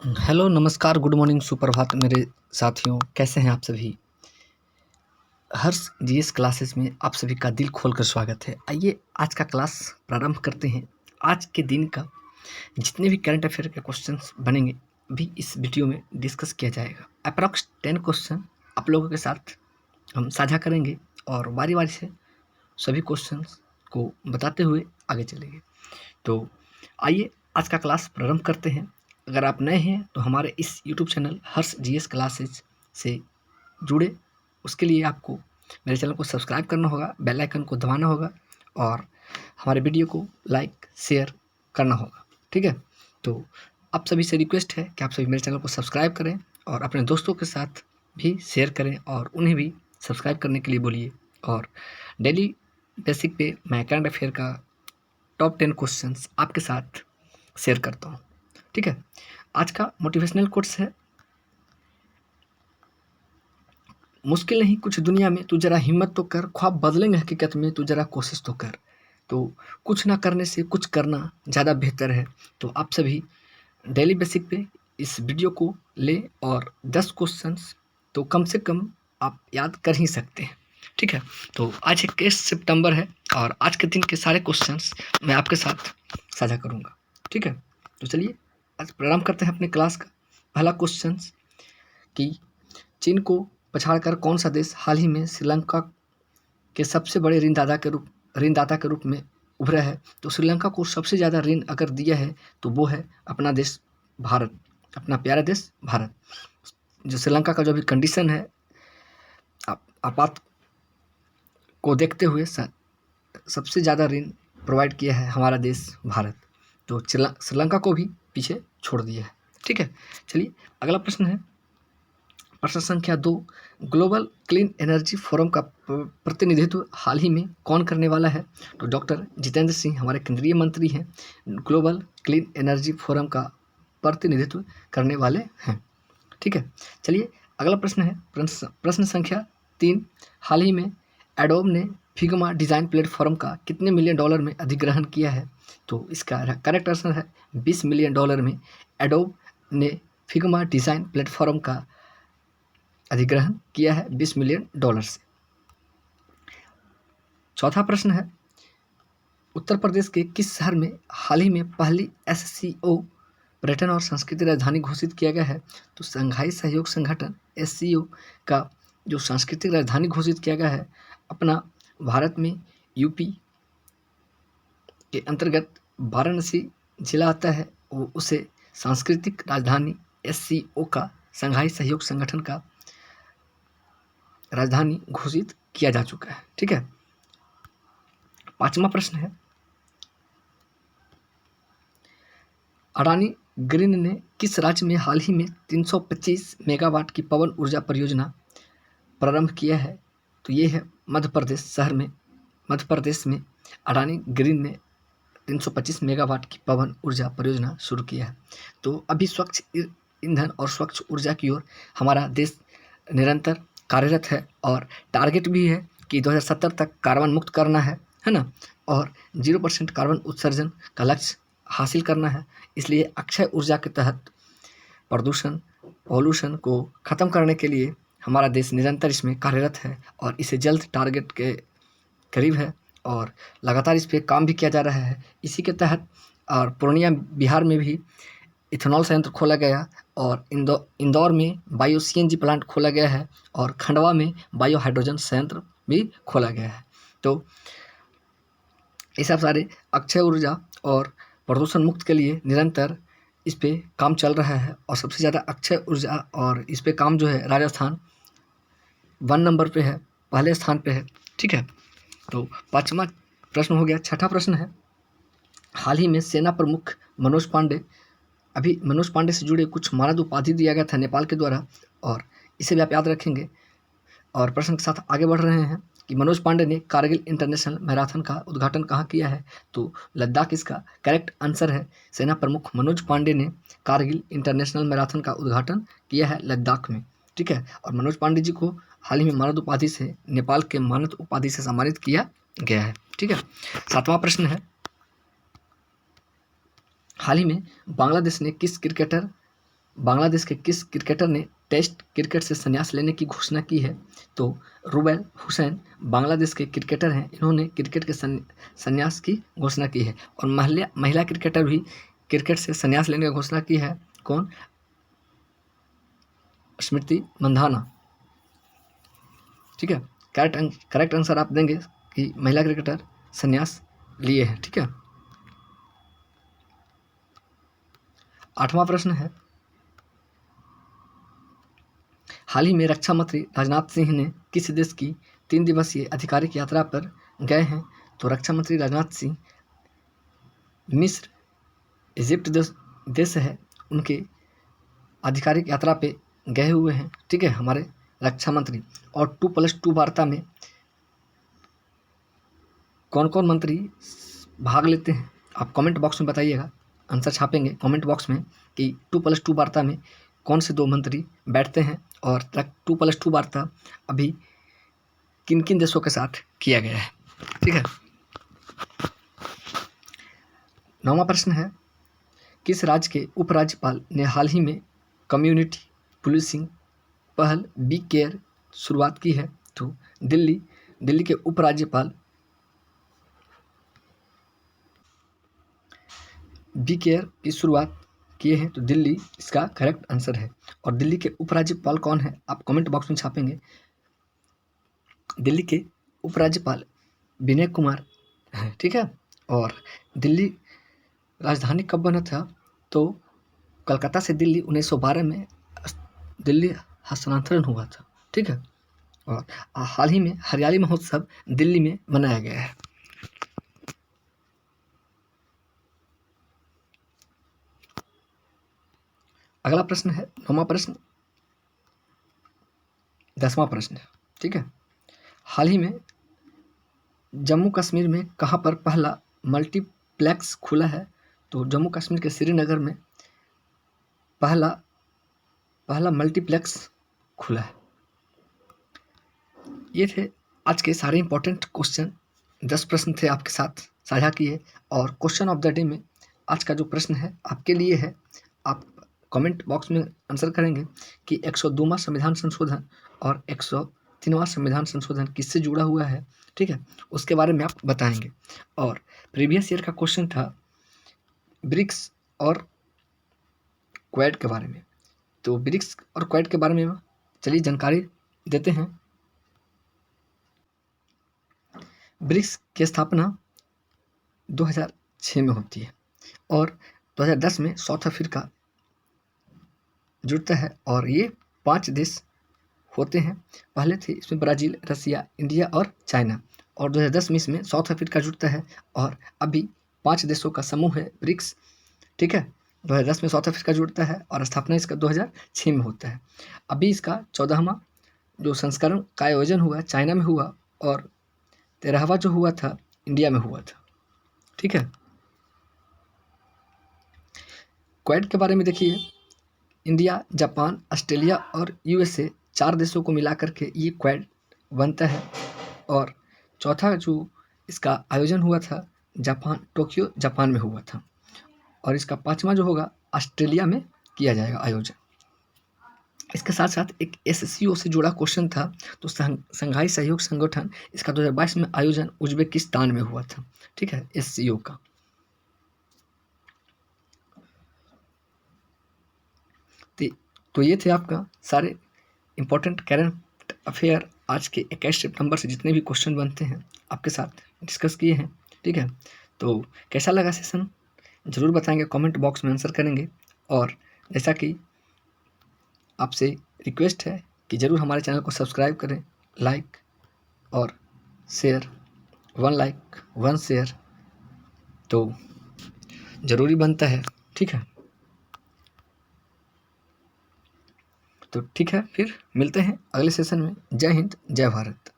Hello, नमस्कार, good morning, सुप्रभात मेरे साथियों, कैसे हैं आप सभी? हर्ष जीएस क्लासेस में आप सभी का दिल खोलकर स्वागत है। आइए आज का क्लास प्रारंभ करते हैं। आज के दिन का जितने भी करंट अफेयर के क्वेश्चंस बनेंगे भी इस वीडियो में डिस्कस किया जाएगा। अप्रॉक्स 10 क्वेश्चन आप लोगों के साथ हम साझा करेंगे और बारी बारी से सभी क्वेश्चंस को बताते हुए आगे चलेंगे। तो आइए आज का क्लास प्रारंभ करते हैं। अगर आप नए हैं तो हमारे इस यूट्यूब चैनल हर्ष जीएस क्लासेज से जुड़े, उसके लिए आपको मेरे चैनल को सब्सक्राइब करना होगा, बेल आइकन को दबाना होगा और हमारे वीडियो को लाइक शेयर करना होगा। ठीक है, तो आप सभी से रिक्वेस्ट है कि आप सभी मेरे चैनल को सब्सक्राइब करें और अपने दोस्तों के साथ भी शेयर करें और उन्हें भी सब्सक्राइब करने के लिए बोलिए। और डेली बेसिक पे मैं करंट अफेयर का टॉप 10 क्वेश्चंस आपके साथ शेयर करता हूँ। ठीक है, आज का मोटिवेशनल कोट्स है, मुश्किल नहीं कुछ दुनिया में, तू जरा हिम्मत तो कर, ख्वाब बदलेंगे हकीकत में, तू जरा कोशिश तो कर। तो कुछ ना करने से कुछ करना ज़्यादा बेहतर है। तो आप सभी डेली बेसिक पे इस वीडियो को ले और 10 क्वेश्चंस तो कम से कम आप याद कर ही सकते हैं। ठीक है, तो आज 21 सितंबर है और आज के दिन के सारे क्वेश्चंस मैं आपके साथ साझा करूँगा। ठीक है, तो चलिए आज प्रारंभ करते हैं अपने क्लास का। पहला क्वेश्चन कि चीन को पछाड़कर कौन सा देश हाल ही में श्रीलंका के सबसे बड़े ऋणदाता के रूप में उभरा है? तो श्रीलंका को सबसे ज़्यादा ऋण अगर दिया है तो वो है अपना देश भारत, अपना प्यारा देश भारत। जो श्रीलंका का जो भी कंडीशन है, आपात को देखते हुए सबसे ज़्यादा ऋण प्रोवाइड किया है हमारा देश भारत। तो श्रीलंका को भी पीछे छोड़ दिया है। ठीक है, चलिए अगला प्रश्न है, प्रश्न संख्या 2, ग्लोबल क्लीन एनर्जी फोरम का प्रतिनिधित्व हाल ही में कौन करने वाला है? तो डॉक्टर जितेंद्र सिंह हमारे केंद्रीय मंत्री हैं, ग्लोबल क्लीन एनर्जी फोरम का प्रतिनिधित्व करने वाले हैं। ठीक है, चलिए अगला प्रश्न है, प्रश्न संख्या 3, हाल ही में एडोब ने फिग्मा डिज़ाइन प्लेटफॉर्म का कितने मिलियन डॉलर में अधिग्रहण किया है? तो इसका करेक्ट आंसर है 20 मिलियन डॉलर में एडोब ने फिग्मा डिज़ाइन प्लेटफॉर्म का अधिग्रहण किया है 20 मिलियन डॉलर से। चौथा प्रश्न है, उत्तर प्रदेश के किस शहर में हाल ही में पहली एससीओ पर्यटन और संस्कृति राजधानी घोषित किया गया है? तो शंघाई सहयोग संगठन एससीओ का जो सांस्कृतिक राजधानी घोषित किया गया है अपना भारत में यूपी के अंतर्गत वाराणसी जिला आता है, वो उसे सांस्कृतिक राजधानी एससीओ का शंघाई सहयोग संगठन का राजधानी घोषित किया जा चुका है। ठीक है, पांचवा प्रश्न है, अडानी ग्रीन ने किस राज्य में हाल ही में 325 मेगावाट की पवन ऊर्जा परियोजना प्रारंभ किया है? तो ये है मध्य प्रदेश शहर में, मध्य प्रदेश में अडानी ग्रीन ने 325 मेगावाट की पवन ऊर्जा परियोजना शुरू किया है। तो अभी स्वच्छ ईंधन और स्वच्छ ऊर्जा की ओर हमारा देश निरंतर कार्यरत है और टारगेट भी है कि 2070 तक कार्बन मुक्त करना है ना, और 0% कार्बन उत्सर्जन का लक्ष्य हासिल करना है। इसलिए अक्षय ऊर्जा के तहत पॉल्यूशन को ख़त्म करने के लिए हमारा देश निरंतर इसमें कार्यरत है और इसे जल्द टारगेट के करीब है और लगातार इस पर काम भी किया जा रहा है। इसी के तहत और पूर्णिया बिहार में भी इथेनॉल संयंत्र खोला गया और इंदौर में बायो सीएनजी प्लांट खोला गया है और खंडवा में बायो हाइड्रोजन संयंत्र भी खोला गया है। तो ये सब सारे अक्षय ऊर्जा और प्रदूषण मुक्त के लिए निरंतर इस पे काम चल रहा है और सबसे ज़्यादा अक्षय ऊर्जा और इस पे काम जो है राजस्थान 1 नंबर पे है, पहले स्थान पे है। ठीक है, तो पाँचवा प्रश्न हो गया। छठा प्रश्न है, हाल ही में सेना प्रमुख मनोज पांडे, अभी मनोज पांडे से जुड़े कुछ मानद उपाधि दिया गया था नेपाल के द्वारा और इसे भी आप याद रखेंगे। और प्रश्न के साथ आगे बढ़ रहे हैं कि मनोज पांडे ने कारगिल इंटरनेशनल मैराथन का उद्घाटन कहाँ किया है? तो लद्दाख इसका करेक्ट आंसर है। सेना प्रमुख मनोज पांडे ने कारगिल इंटरनेशनल मैराथन का उद्घाटन किया है लद्दाख में। ठीक है, और मनोज पांडे जी को हाल ही में मानद उपाधि से, नेपाल के मानद उपाधि से सम्मानित किया गया है। ठीक है, सातवां प्रश्न है, हाल ही में बांग्लादेश ने किस क्रिकेटर बांग्लादेश के किस क्रिकेटर ने टेस्ट क्रिकेट से संन्यास लेने की घोषणा की है? तो रुबेल हुसैन बांग्लादेश के क्रिकेटर हैं, इन्होंने क्रिकेट के संन्यास की घोषणा की है। और महिला क्रिकेटर भी क्रिकेट से संन्यास लेने की घोषणा की है। कौन? स्मृति मंधाना। ठीक है, करेक्ट आंसर आप देंगे कि महिला क्रिकेटर संन्यास लिए हैं। ठीक है, 8वां प्रश्न है, हाल ही में रक्षा मंत्री राजनाथ सिंह ने किस देश की 3 दिवसीय आधिकारिक यात्रा पर गए हैं? तो रक्षा मंत्री राजनाथ सिंह मिस्र, इजिप्ट देश है, उनके आधिकारिक यात्रा पे गए हुए हैं। ठीक है, हमारे रक्षा मंत्री। और 2+2 वार्ता में कौन कौन मंत्री भाग लेते हैं? आप कमेंट बॉक्स में बताइएगा, आंसर छापेंगे कमेंट बॉक्स में कि 2+2 वार्ता में कौन से 2 मंत्री बैठते हैं और 2+2 वार्ता अभी किन किन देशों के साथ किया गया है। ठीक है, 9वां प्रश्न है, किस राज्य के उपराज्यपाल ने हाल ही में कम्युनिटी पुलिसिंग पहल बी केयर शुरुआत की है? तो दिल्ली के उपराज्यपाल बी केयर की शुरुआत किए हैं, तो दिल्ली इसका करेक्ट आंसर है। और दिल्ली के उपराज्यपाल कौन है? आप कमेंट बॉक्स में छापेंगे। दिल्ली के उपराज्यपाल विनय कुमार हैं। ठीक है, और दिल्ली राजधानी कब बना था? तो कलकत्ता से दिल्ली 1912 में दिल्ली हस्तांतरण हुआ था। ठीक है, और हाल ही में हरियाली महोत्सव दिल्ली में मनाया गया है। अगला प्रश्न है 9वां प्रश्न, 10वां प्रश्न है। ठीक है, हाल ही में जम्मू कश्मीर में कहाँ पर पहला मल्टीप्लेक्स खुला है? तो जम्मू कश्मीर के श्रीनगर में पहला मल्टीप्लेक्स खुला है। ये थे आज के सारे इंपॉर्टेंट क्वेश्चन, 10 प्रश्न थे आपके साथ साझा किए। और क्वेश्चन ऑफ द डे में आज का जो प्रश्न है आपके लिए है, आप कमेंट बॉक्स में आंसर करेंगे कि 102वां संविधान संशोधन और 103वां संविधान संशोधन किससे जुड़ा हुआ है। ठीक है, उसके बारे में आप बताएंगे। और प्रीवियस ईयर का क्वेश्चन था ब्रिक्स और क्वेड के बारे में। तो ब्रिक्स और क्वेड के बारे में चलिए जानकारी देते हैं। ब्रिक्स की स्थापना 2006 में होती है और 2010 में साउथ अफ्रीका जुड़ता है और ये 5 देश होते हैं। पहले थे इसमें ब्राज़ील, रसिया, इंडिया और चाइना, और 2010 में इसमें साउथ अफ्रीका जुड़ता है और अभी 5 देशों का समूह है ब्रिक्स। ठीक है, 2010 में साउथ अफ्रीका जुड़ता है और स्थापना इसका 2006 में होता है। अभी इसका 14वां जो संस्करण का आयोजन हुआ चाइना में हुआ और 13वां जो हुआ था इंडिया में हुआ था। ठीक है, क्वेड के बारे में देखिए, इंडिया, जापान, ऑस्ट्रेलिया और यूएसए 4 देशों को मिला करके ये क्वेड बनता है। और चौथा जो इसका आयोजन हुआ था टोक्यो जापान में हुआ था। और इसका 5वां जो होगा ऑस्ट्रेलिया में किया जाएगा आयोजन। इसके साथ साथ एक एससीओ से जुड़ा क्वेश्चन था, तो संघाई सहयोग संगठन, इसका 2022 में आयोजन उज्बेकिस्तान में हुआ था। ठीक है, एससीओ का। तो ये थे आपका सारे इंपॉर्टेंट करंट अफेयर आज के 21 सितंबर से जितने भी क्वेश्चन बनते हैं आपके साथ डिस्कस किए हैं। ठीक है, तो कैसा लगा सेशन ज़रूर बताएंगे, कमेंट बॉक्स में आंसर करेंगे। और जैसा कि आपसे रिक्वेस्ट है कि ज़रूर हमारे चैनल को सब्सक्राइब करें, लाइक और शेयर, 1 लाइक 1 शेयर तो ज़रूरी बनता है। ठीक है, तो ठीक है, फिर मिलते हैं अगले सेशन में। जय हिंद, जय भारत।